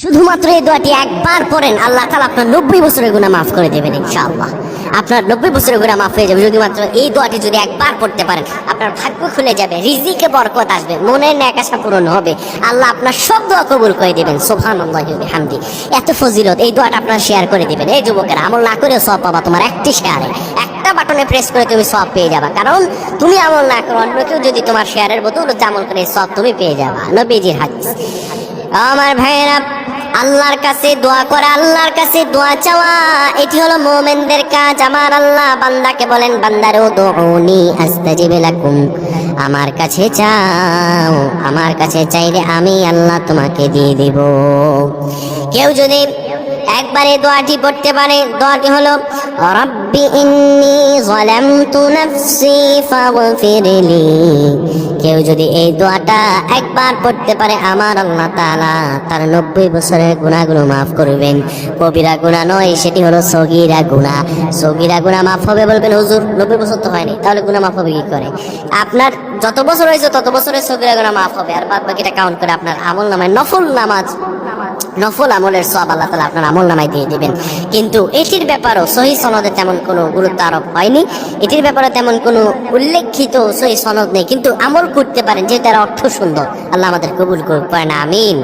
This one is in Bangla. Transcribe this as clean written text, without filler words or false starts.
শুধুমাত্র এই দোয়াটি একবার পড়েন, আল্লাহ তাআলা আপনার 90 বছরের গুনাহ মাফ করে দেবেন ইনশাআল্লাহ। আপনার 90 বছরের গুনাহ মাফ হয়ে যাবে যদি মাত্র এই দোয়াটি যদি একবার পড়তে পারেন। আপনার ভাগ্য খুলে যাবে, রিজিকে বরকত আসবে, মনের নেক আশা পূরণ হবে, আল্লাহ আপনার সব দোয়া কবুল করে দেবেন। সুবহানাল্লাহি ওয়া বিহামদি। এত ফজিলত, এই দোয়াটা আপনারা শেয়ার করে দিবেন। এই যুবকেরা, আমল না করেও সওয়াব পাবা তোমার একটি শেয়ারে, একটা বাটনে প্রেস করে তুমি সওয়াব পেয়ে যাবা। কারণ তুমি আমল না করো, অন্য কেউ যদি তোমার শেয়ারের বদৌলতে আমল করে সওয়াব তুমি পেয়ে যাবা। নবীজির হাদিস। আমার ভাইয়েরা, আল্লাহর কাছে দোয়া করা, আল্লাহর কাছে দোয়া চাওয়া, এটি হলো মুমিনদের কাজ। আমার আল্লাহ বান্দাকে বলেন, বান্দারে উদউনি আস্তাজিব লাকুম, আমার কাছে চাও, আমার কাছে চাইলে আমি আল্লাহ তোমাকে দিয়ে দেব। কেউ যদি একবারে দোয়াটি পড়তে পারে, দোয়াটি হলো রাব্বি ইন্নী যালামতু নাফসি ফাগফিরলি। কেউ যদি এই দোয়াটা একবার পড়তে পারে, আমার আল্লাহ তাআলা তার 90 বছরের গুনাহগুলো মাফ করবেন। কবিরা গুনাহ নয়, সেটি হলো সগীরা গুনাহ। সগীরা গুনাহ মাফ হবে বলবেন, হুজুর 90 বছর তো হয়নি, তাহলে গুনাহ মাফ হবে কি করে? আপনার যত বছর হয়েছে তত বছরের সগীরা গুনাহ মাফ হবে, আর বাদ বাকিটা কাউন্ট করে আপনার আমল নামায় নফল নামাজ, নফল আমলের সওয়াব আল্লাহ তাআলা আপনার আমল নামায় দিয়ে দিবেন। কিন্তু এটির ব্যাপারেও সহিহ সনদে তেমন কোনো গুরুত্ব আরোপ হয়নি, এটির ব্যাপারে তেমন কোনো উল্লেখিত সহিহ সনদ নেই। কিন্তু আমল করতে পারেন, যেহেতু তার অর্থ সুন্দর। আল্লাহ আমাদের কবুল করুক, আমিন।